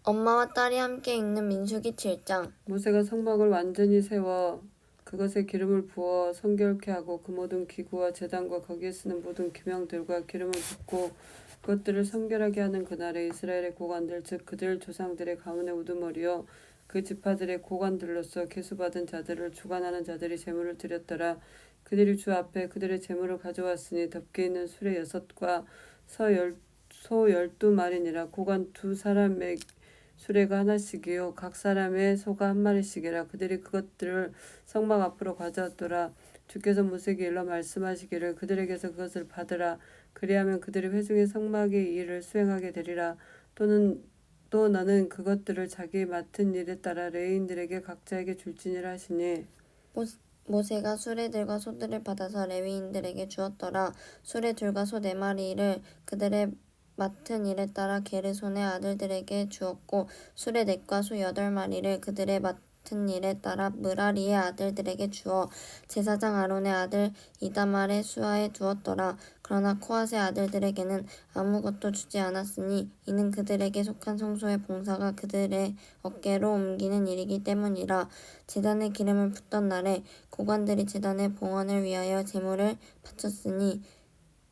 엄마와 딸이 함께 읽는 민수기 7장. 모세가 성막을 완전히 세워 그것에 기름을 부어 성결케 하고 그 모든 기구와 제단과 거기에 쓰는 모든 기명들과 기름을 붓고 그것들을 성결하게 하는 그날에 이스라엘의 고관들 즉 그들 조상들의 가문의 우두머리요 그 지파들의 고관들로서 계수받은 자들을 주관하는 자들이 제물을 드렸더라. 그들이 주 앞에 그들의 제물을 가져왔으니 덮개 있는 수레 6과 소 12마리니라. 고관 2사람의 수레가 하나씩이요 각 사람의 소가 1마리씩이라. 그들이 그것들을 성막 앞으로 가져왔더라. 주께서 모세에게 일러 말씀하시기를 그들에게서 그것을 받으라. 그리하면 그들이 회중의 성막의 일을 수행하게 되리라. 또 너는 그것들을 자기 맡은 일에 따라 레위인들에게 각자에게 줄지니라 하시니 모세가 수레들과 소들을 받아서 레위인들에게 주었더라. 수레들과 소 4마리를 그들의 맡은 일에 따라 게르손의 아들들에게 주었고 수레 넷과 소 8마리를 그들의 맡은 일에 따라 므라리의 아들들에게 주어 제사장 아론의 아들 이다말의 수하에 두었더라. 그러나 코앗의 아들들에게는 아무것도 주지 않았으니 이는 그들에게 속한 성소의 봉사가 그들의 어깨로 옮기는 일이기 때문이라. 제단에 기름을 붓던 날에 고관들이 제단의 봉헌을 위하여 제물을 바쳤으니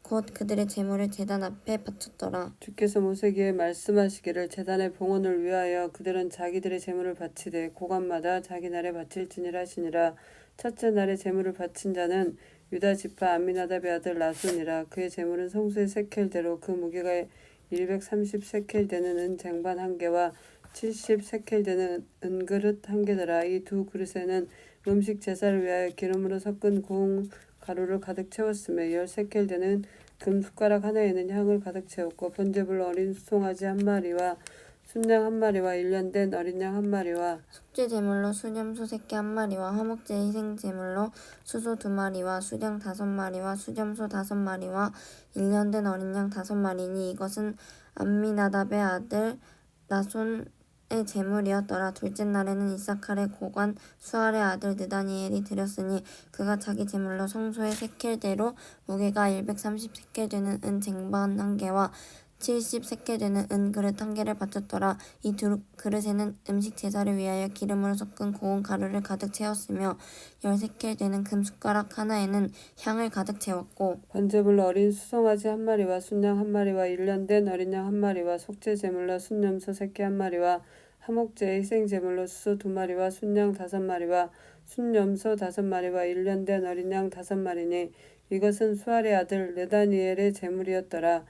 곧 그들의 제물을 제단 앞에 바쳤더라. 주께서 모세에게 말씀하시기를 제단의 봉헌을 위하여 그들은 자기들의 제물을 바치되 고관마다 자기 날에 바칠지니라 하시니라. 첫째 날에 제물을 바친 자는 유다 지파 암미나답의 아들 나손이라. 그의 제물은 성소의 세켈대로 그 무게가 230세켈 되는 은 쟁반 1개와 70세켈 되는 은그릇 1개더라. 이 2그릇에는 음식 제사를 위하여 기름으로 섞은 고운 가루를 가득 채웠으며 10세켈 되는 금 숟가락 하나에는 향을 가득 채웠고 번제불로 어린 수송아지 1마리와 순양 1마리와 1년 된 어린 양 1마리와 속죄 제물로 수염소 새끼 1마리와 화목제 희생 제물로 수소 2마리와 수장 5마리와 수염소 5마리와 1년 된 어린 양 5마리니 이것은 암미나답의 아들 나손의 제물이었더라. 둘째 날에는 이사칼의 고관 수알의 아들 느다니엘이 드렸으니 그가 자기 제물로 성소의 세켈대로 무게가 130세켈 되는 은 쟁반 1개와 70세켈 되는 은 그릇 1개를 바쳤더라. 이 2그릇에는 음식 제사를 위하여 기름으로 섞은 고운 가루를 가득 채웠으며 10세켈 되는 금 숟가락 하나에는 향을 가득 채웠고 번제불로 어린 수송아지 1마리와 순양 1마리와 1년 된 어린 양 1마리와 속죄 제물로 순염소 새끼 1마리와 화목제 희생 제물로 수소 2마리와 순양 5마리와 순염소 5마리와 1년 된 어린 양 5마리니 이것은 수알의 아들 느다니엘의 제물이었더라.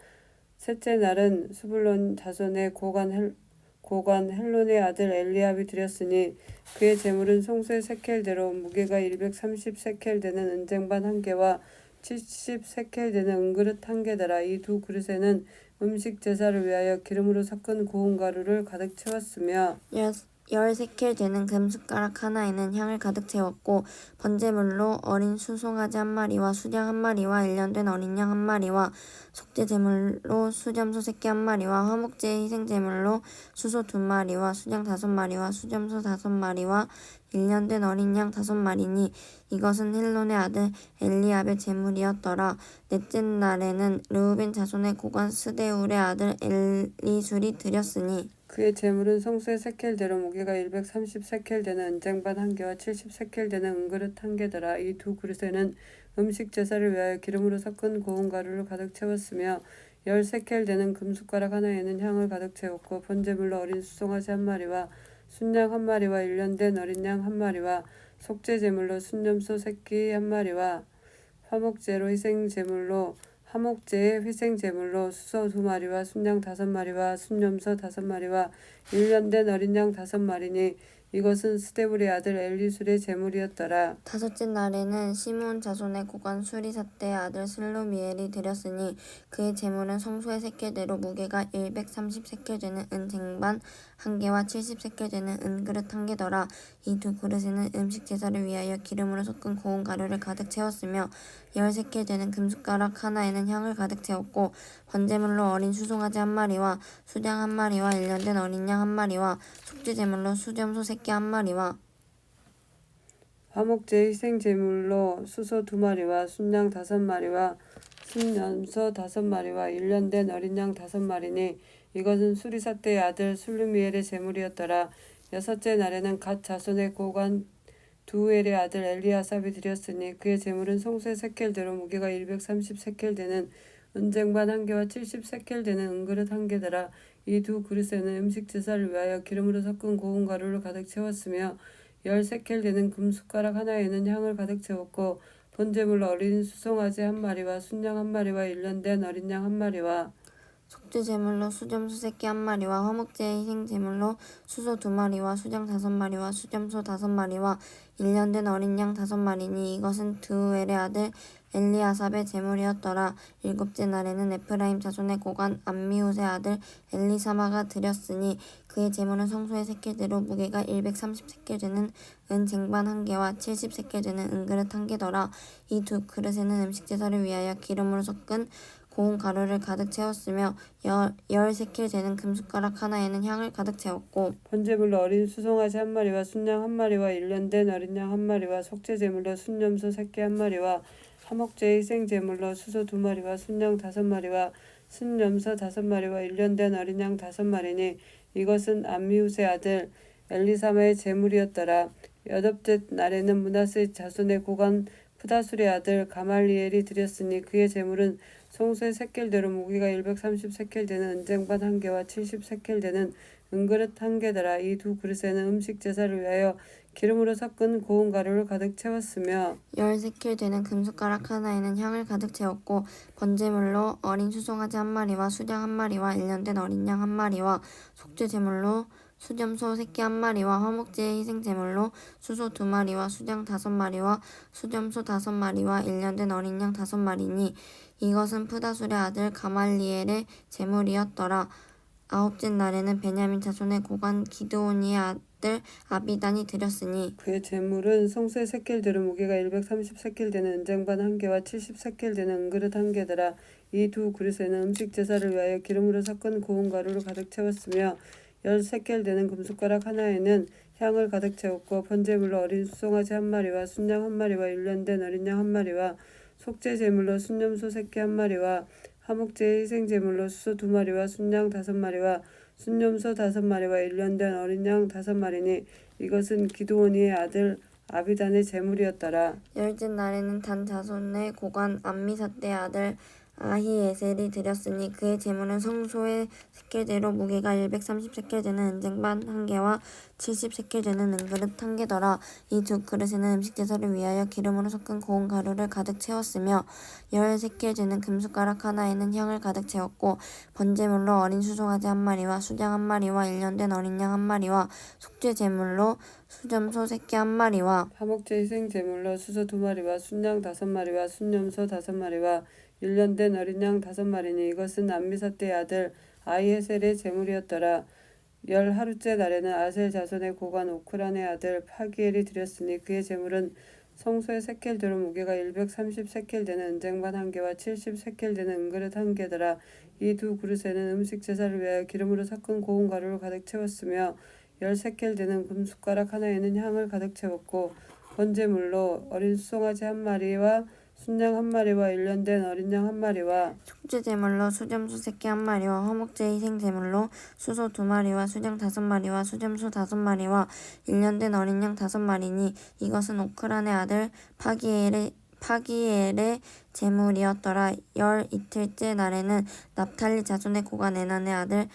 셋째 날은 스불론 자손의 고관 헬론의 아들 엘리압이 드렸으니 그의 제물은 성소의 세켈대로 무게가 230세켈 되는 은쟁반 1개와 70세켈 되는 은그릇 1개더라. 이 2그릇에는 음식 제사를 위하여 기름으로 섞은 고운 가루를 가득 채웠으며 10세켈 되는 금 숟가락 하나에는 향을 가득 채웠고 번제물로 어린 수송아지 1마리와 수장 1마리와 1년 된 어린 양 1마리와 속죄 제물로 수점소 새끼 1마리와 화목제 희생 제물로 수소 2마리와 수장 5마리와 수점소 5마리와 1년 된 어린 양 5마리니 이것은 헬론의 아들 엘리압의 제물이었더라. 넷째 날에는 르우벤 자손의 고관 스데울의 아들 엘리술이 드렸으니 그의 제물은 성소의 세켈대로 무게가 230세켈 되는 은쟁반 1개와 70세켈 되는 은그릇 1개더라. 이 2그릇에는 음식 제사를 위하여 기름으로 섞은 고운 가루를 가득 채웠으며 10세켈 되는 금숟가락 하나에는 향을 가득 채웠고 번제물로 어린 수송아지 1마리와 순양 1마리와 1년 된 어린 양 1마리와 속죄 제물로 순염소 새끼 1마리와 화목제로 희생 제물로 화목제의 희생 제물로 수소 2마리와 순양 5마리와 순염소 5마리와 1년 된 어린 양 5마리니 이것은 스데불의 아들 엘리술의 제물이었더라. 다섯째 날에는 시므온 자손의 고관 수리사떼의 아들 슬로미엘이 드렸으니 그의 제물은 성소의 세켈대로 무게가 130세켈 되는 은 쟁반 1개와 70세켈 되는 은 그릇 1개더라. 이 2그릇에는 음식 제사를 위하여 기름으로 섞은 고운 가루를 가득 채웠으며 10세켈 되는 금숟가락 하나에는 향을 가득 채웠고 번제물로 어린 수송아지 1마리와 수장 1마리와 1년 된 어린 양 1마리와 속죄 제물로 수점소 새끼 1마리와 화목제 희생 제물로 수소 2마리와 순양 5마리와 순염소 5마리와 1년 된 어린 양 5마리니 이것은 수리사 때의 아들 술루미엘의 제물이었더라. 여섯째 날에는 갓 자손의 고관 두엘의 아들 엘리아삽이 드렸으니 그의 제물은 송수의 세켈대로 무게가 230세켈 되는 은쟁반 한 개와 70세켈 되는 은그릇 한 개더라. 이 두 그릇에는 음식 제사를 위하여 기름으로 섞은 고운 가루를 가득 채웠으며 10세켈 되는 금숟가락 하나에는 향을 가득 채웠고 번제물로 어린 수송아지 한 마리와 순양 한 마리와 일년된 어린 양 한 마리와 속죄 제물로 수점소 새끼 한 마리와 화목제의 희생 제물로 수소 2마리와 수장 5마리와 수점소 5마리와 일년된 어린 양 5마리니 이것은 드우엘의 아들 엘리아삽의 제물이었더라. 일곱째 날에는 에프라임 자손의 고관 암미훗의 아들 엘리사마가 드렸으니 그의 제물은 성소의 세켈대로 무게가 230세켈 되는 은 쟁반 한 개와 70세켈 되는 은그릇 한 개더라. 이 두 그릇에는 음식 제사를 위하여 기름으로 섞은 고운 가루를 가득 채웠으며 10세켈 되는 금숟가락 하나에는 향을 가득 채웠고 번제물로 어린 수송아지 한 마리와 순양 한 마리와 일년된 어린 양 한 마리와 속죄 제물로 순염소 새끼 한 마리와 화목제의 희생 제물로 수소 2마리와 순양 5마리와 순염소 5마리와 일년된 어린 양 5마리니 이것은 암미훗의 아들 엘리사마의 제물이었더라. 여덟째 날에는 므낫세 자손의 고관 프다술의 아들 가말리엘이 드렸으니 그의 제물은 송수의 세켈대로 무게가 130세켈 되는 은쟁반 한 개와 70세켈 되는 은그릇 한 개더라. 이 두 그릇에는 음식 제사를 위하여 기름으로 섞은 고운 가루를 가득 채웠으며 10세켈 되는 금숟가락 하나에는 향을 가득 채웠고 번제물로 어린 수송아지 한 마리와 수장 한 마리와 일년된 어린 양 한 마리와 속죄 제물로 수점소 새끼 한 마리와 화목제의 희생 제물로 수소 2마리와 수장 5마리와 수점소 5마리와 일년된 어린 양 5마리니 이것은 프다술의 아들 가말리엘의 제물이었더라. 아홉째 날에는 베냐민 자손의 고관 기드온이의 아들 아비단이 드렸으니 그의 제물은 송수의 세켈대로 무게가 230세켈 되는 은쟁반 한 개와 70세켈 되는 은그릇 한 개더라. 이 두 그릇에는 음식 제사를 위하여 기름으로 섞은 고운 가루를 가득 채웠으며 10세켈 되는 금숟가락 하나에는 향을 가득 채웠고 번제물로 어린 수송아지 한 마리와 순양 한 마리와 일년된 어린 양 한 마리와 속죄 제물로 순염소 새끼 한 마리와 화목제의 희생 제물로 수소 2마리와 순양 5마리와 순염소 5마리와 일년된 어린 양 5마리니 이것은 기드온이의 아들 아비단의 제물이었더라. 열째 날에는 단 자손의 고관 암미사떼의 아들 아히에셀이 드렸으니 그의 제물은 성소의 세켈대로 무게가 230세켈 되는 은쟁반 한 개와 70세켈 되는 은그릇 한 개더라. 이 두 그릇에는 음식 제사를 위하여 기름으로 섞은 고운 가루를 가득 채웠으며 10세켈 되는 금숟가락 하나에는 향을 가득 채웠고 번제물로 어린 수송아지 한 마리와 수장 한 마리와 일년된 어린 양 한 마리와 속죄 제물로 수점소 새끼 한 마리와 화목제 희생 제물로 수소 2마리와 순양 5마리와 순염소 5마리와 일년된 어린 양 5마리니 이것은 암미사떼의 아들 아히에셀의 제물이었더라. 10하루째 날에는 아셀 자손의 고관 오크란의 아들 파기엘이 드렸으니 그의 제물은 성소의 세켈대로 무게가 230세켈 되는 은쟁반 한 개와 70세켈 되는 은그릇 한 개더라. 이 두 그릇에는 음식 제사를 위하여 기름으로 섞은 고운 가루를 가득 채웠으며 10세켈 되는 금숟가락 하나에는 향을 가득 채웠고 번제물로 어린 수송아지 한 마리와 순양 한 마리와 일년된 어린 양 한 마리와 속죄 제물로 수점소 새끼 한 마리와 화목제 희생 제물로 수소 2마리와 수장 5마리와 수점소 5마리와 일년된 어린 양 5마리니 이것은 오크란의 아들 파기엘의 제물이었더라. 열 이틀째 날에는 납탈리 자손의 고관 에난의 아들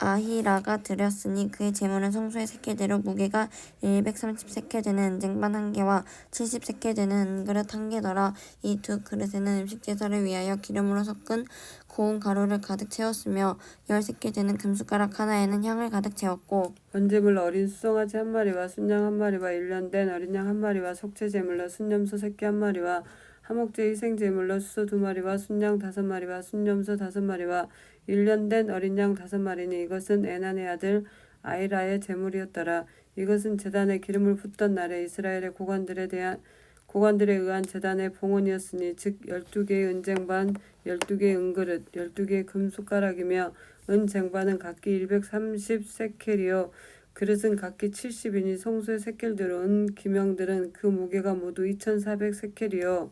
아히라가 드렸으니 그의 제물은 성소의 세켈대로 무게가 230세켈 되는 은쟁반 한 개와 70세켈 되는 은그릇 한 개더라. 이 두 그릇에는 음식 제사를 위하여 기름으로 섞은 고운 가루를 가득 채웠으며 10세켈 되는 금숟가락 하나에는 향을 가득 채웠고 번제물로 어린 수송아지 한 마리와 순양 한 마리와 일년된 어린 양 한 마리와 속죄 제물로 순염소 새끼 한 마리와 화목제 희생 제물로 수소 2마리와 순양 5마리와 순염소 5마리와 일년된 어린 양 5마리니 이것은 에난의 아들 아히라의 제물이었더라. 이것은 제단에 기름을 붓던 날에 이스라엘의 고관들에 의한 제단의 봉헌이었으니 즉 12개의 은쟁반 12개의 은그릇 12개의 금숟가락이며 은쟁반은 각기 230세켈이요 그릇은 각기 70이니 성소의 세켈대로 은 기명들은 그 무게가 모두 2400세켈이요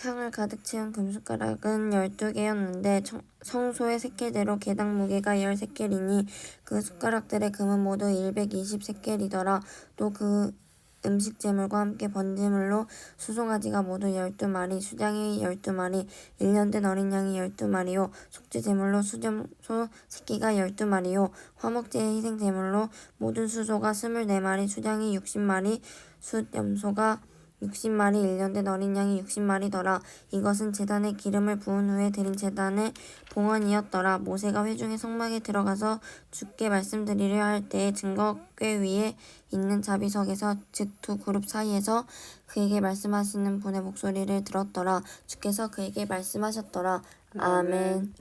향을 가득 채운 금숟가락은 12개였는데 성소의 세겔대로 개당 무게가 10세겔이니 그 숟가락들의 금은 모두 120세겔이더라. 또 그 음식 제물과 함께 번제물로 수송아지가 모두 12마리, 수장이 12마리, 1년 된 어린 양이 12마리요, 속죄 제물로 수염소 새끼가 12마리요, 화목제의 희생 제물로 모든 수소가 24마리, 수장이 60마리, 숫염소가 60마리, 1년 된 어린 양이 60마리더라. 이것은 제단에 기름을 부은 후에 드린 제단의 봉헌이었더라. 모세가 회중의 성막에 들어가서 주께 말씀드리려 할 때에 증거궤 위에 있는 자비석에서 즉 두 그룹 사이에서 그에게 말씀하시는 분의 목소리를 들었더라. 주께서 그에게 말씀하셨더라. 아멘.